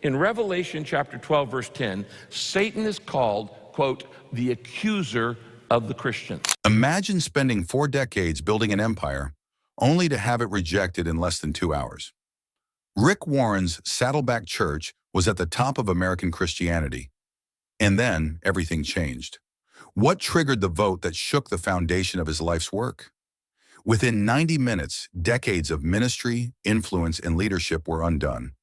In Revelation chapter 12, verse 10, Satan is called, quote, the accuser of the Christians. Imagine spending 4 decades building an empire, only to have it rejected in less than 2 hours. Rick Warren's Saddleback Church was at the top of American Christianity. And then everything changed. What triggered the vote that shook the foundation of his life's work? Within 90 minutes, decades of ministry, influence, and leadership were undone.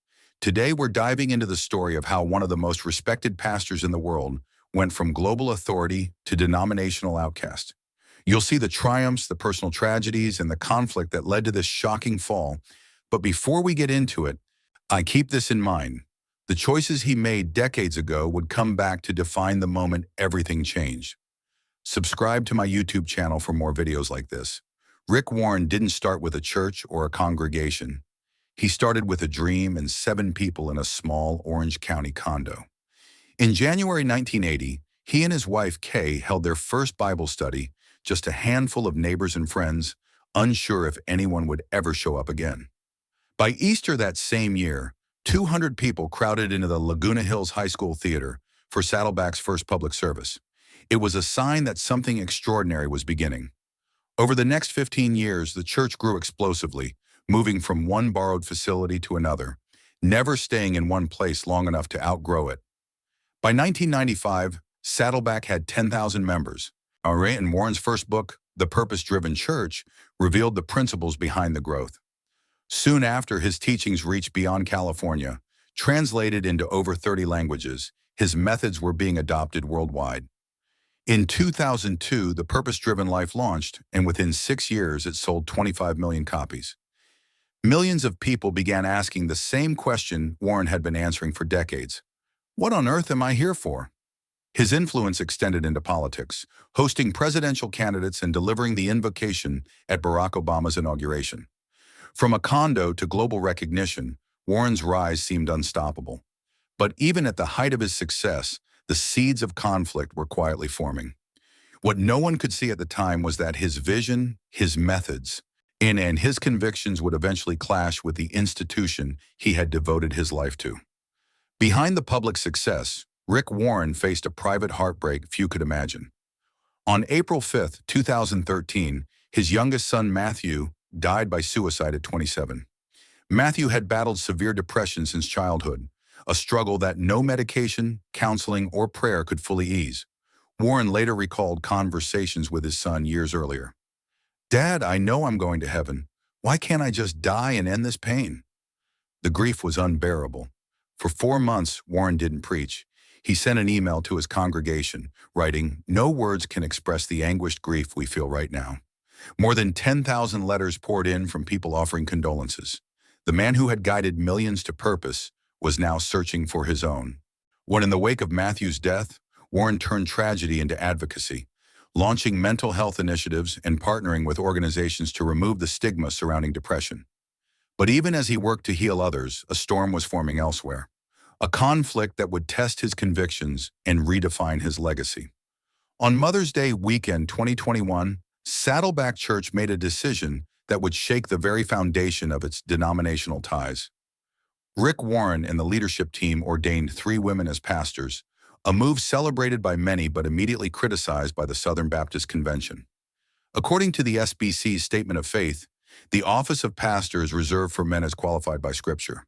Today, we're diving into the story of how one of the most respected pastors in the world went from global authority to denominational outcast. You'll see the triumphs, the personal tragedies, and the conflict that led to this shocking fall. But before we get into it, I keep this in mind. The choices he made decades ago would come back to define the moment everything changed. Subscribe to my YouTube channel for more videos like this. Rick Warren didn't start with a church or a congregation. He started with a dream and 7 people in a small Orange County condo. In January 1980, he and his wife Kay held their first Bible study, just a handful of neighbors and friends, unsure if anyone would ever show up again. By Easter that same year, 200 people crowded into the Laguna Hills High School Theater for Saddleback's first public service. It was a sign that something extraordinary was beginning. Over the next 15 years, the church grew explosively, moving from one borrowed facility to another, never staying in one place long enough to outgrow it. By 1995, Saddleback had 10,000 members. And Warren's first book, The Purpose-Driven Church, revealed the principles behind the growth. Soon after, his teachings reached beyond California. Translated into over 30 languages, his methods were being adopted worldwide. In 2002, The Purpose-Driven Life launched, and within 6 years, it sold 25 million copies. Millions of people began asking the same question Warren had been answering for decades. What on earth am I here for? His influence extended into politics, hosting presidential candidates and delivering the invocation at Barack Obama's inauguration. From a condo to global recognition, Warren's rise seemed unstoppable. But even at the height of his success, the seeds of conflict were quietly forming. What no one could see at the time was that his vision, his methods, and his convictions would eventually clash with the institution he had devoted his life to. Behind the public success, Rick Warren faced a private heartbreak few could imagine. On April 5, 2013, his youngest son Matthew died by suicide at 27. Matthew had battled severe depression since childhood, a struggle that no medication, counseling, or prayer could fully ease. Warren later recalled conversations with his son years earlier. "Dad, I know I'm going to heaven. Why can't I just die and end this pain?" The grief was unbearable. For 4 months, Warren didn't preach. He sent an email to his congregation, writing, "No words can express the anguished grief we feel right now." More than 10,000 letters poured in from people offering condolences. The man who had guided millions to purpose was now searching for his own. When in the wake of Matthew's death, Warren turned tragedy into advocacy, launching mental health initiatives and partnering with organizations to remove the stigma surrounding depression. But even as he worked to heal others, a storm was forming elsewhere, a conflict that would test his convictions and redefine his legacy. On Mother's Day weekend 2021, Saddleback Church made a decision that would shake the very foundation of its denominational ties. Rick Warren and the leadership team ordained 3 women as pastors, a move celebrated by many but immediately criticized by the Southern Baptist Convention. According to the SBC's Statement of Faith, the office of pastor is reserved for men as qualified by Scripture.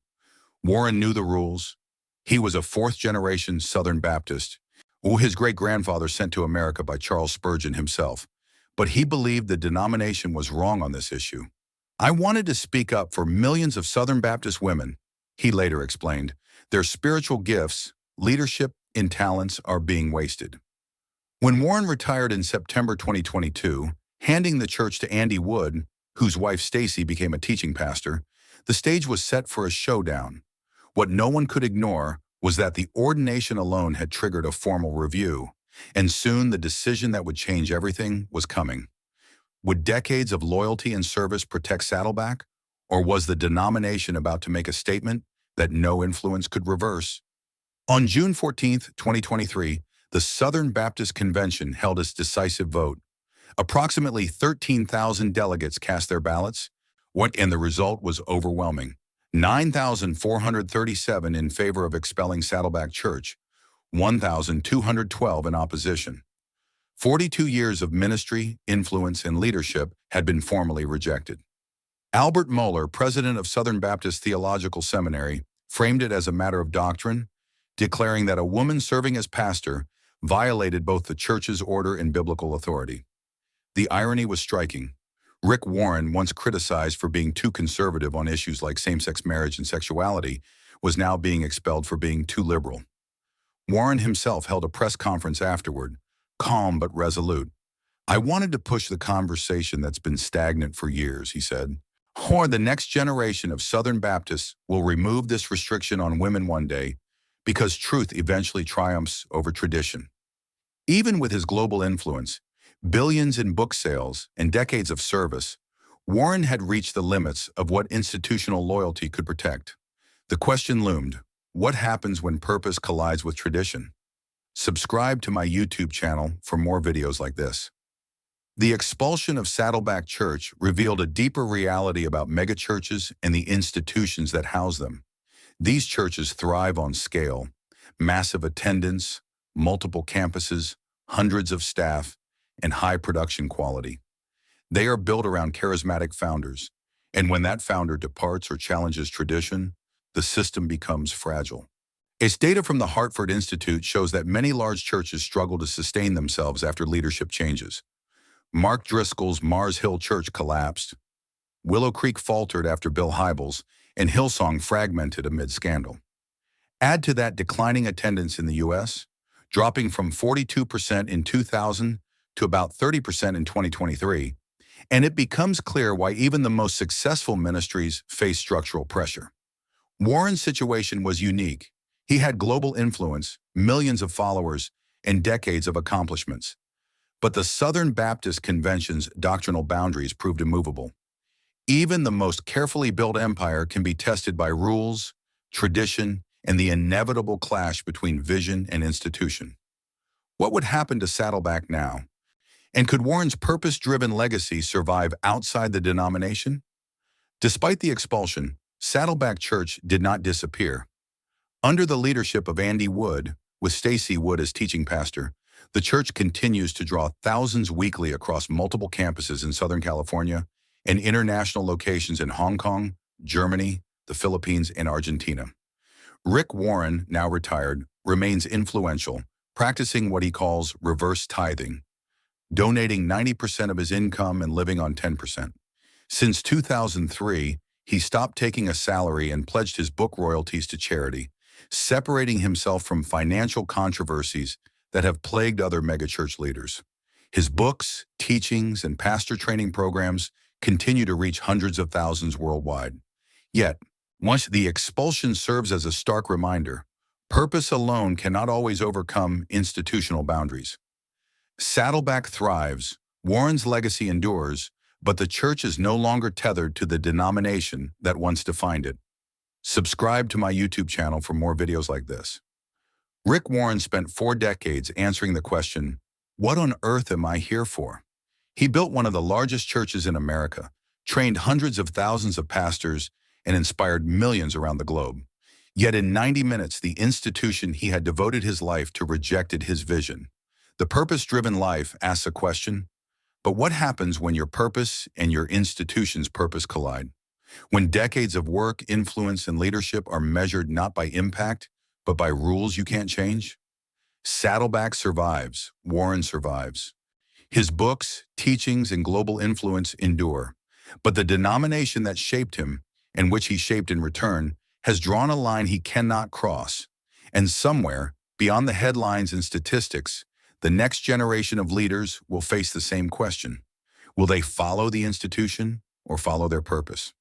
Warren knew the rules. He was a 4th-generation Southern Baptist, who his great-grandfather sent to America by Charles Spurgeon himself. But he believed the denomination was wrong on this issue. "I wanted to speak up for millions of Southern Baptist women," he later explained. "Their spiritual gifts, leadership, and talents are being wasted." When Warren retired in September 2022, handing the church to Andy Wood, whose wife Stacy became a teaching pastor, the stage was set for a showdown. What no one could ignore was that the ordination alone had triggered a formal review, and soon the decision that would change everything was coming. Would decades of loyalty and service protect Saddleback, or was the denomination about to make a statement that no influence could reverse? On June 14, 2023, the Southern Baptist Convention held its decisive vote. Approximately 13,000 delegates cast their ballots, and the result was overwhelming. 9,437 in favor of expelling Saddleback Church, 1,212 in opposition. 42 years of ministry, influence, and leadership had been formally rejected. Albert Mohler, president of Southern Baptist Theological Seminary, framed it as a matter of doctrine, declaring that a woman serving as pastor violated both the church's order and biblical authority. The irony was striking. Rick Warren, once criticized for being too conservative on issues like same-sex marriage and sexuality, was now being expelled for being too liberal. Warren himself held a press conference afterward, calm but resolute. "I wanted to push the conversation that's been stagnant for years," he said. "Or the next generation of Southern Baptists will remove this restriction on women one day because truth eventually triumphs over tradition." Even with his global influence, billions in book sales, and decades of service, Warren had reached the limits of what institutional loyalty could protect. The question loomed: what happens when purpose collides with tradition? Subscribe to my YouTube channel for more videos like this. The expulsion of Saddleback Church revealed a deeper reality about megachurches and the institutions that house them. These churches thrive on scale, massive attendance, multiple campuses, hundreds of staff, and high production quality. They are built around charismatic founders, and when that founder departs or challenges tradition, the system becomes fragile. Its data from the Hartford Institute shows that many large churches struggle to sustain themselves after leadership changes. Mark Driscoll's Mars Hill Church collapsed, Willow Creek faltered after Bill Hybels, and Hillsong fragmented amid scandal. Add to that declining attendance in the U.S., dropping from 42% in 2000 to about 30% in 2023, and it becomes clear why even the most successful ministries face structural pressure. Warren's situation was unique. He had global influence, millions of followers, and decades of accomplishments. But the Southern Baptist Convention's doctrinal boundaries proved immovable. Even the most carefully built empire can be tested by rules, tradition, and the inevitable clash between vision and institution. What would happen to Saddleback now? And could Warren's purpose-driven legacy survive outside the denomination? Despite the expulsion, Saddleback Church did not disappear. Under the leadership of Andy Wood, with Stacy Wood as teaching pastor, the church continues to draw thousands weekly across multiple campuses in Southern California and international locations in Hong Kong, Germany, the Philippines, and Argentina. Rick Warren, now retired, remains influential, practicing what he calls reverse tithing, donating 90% of his income and living on 10%. Since 2003, he stopped taking a salary and pledged his book royalties to charity, separating himself from financial controversies that have plagued other megachurch leaders. His books, teachings, and pastor training programs continue to reach hundreds of thousands worldwide. Yet, once the expulsion serves as a stark reminder, purpose alone cannot always overcome institutional boundaries. Saddleback thrives, Warren's legacy endures, but the church is no longer tethered to the denomination that once defined it. Subscribe to my YouTube channel for more videos like this. Rick Warren spent 4 decades answering the question, "What on earth am I here for?" He built one of the largest churches in America, trained hundreds of thousands of pastors, and inspired millions around the globe. Yet in 90 minutes, the institution he had devoted his life to rejected his vision. The purpose-driven life asks a question, but what happens when your purpose and your institution's purpose collide? When decades of work, influence, and leadership are measured not by impact, but by rules you can't change? Saddleback survives, Warren survives. His books, teachings, and global influence endure, but the denomination that shaped him, and which he shaped in return, has drawn a line he cannot cross. And somewhere, beyond the headlines and statistics, the next generation of leaders will face the same question. Will they follow the institution or follow their purpose?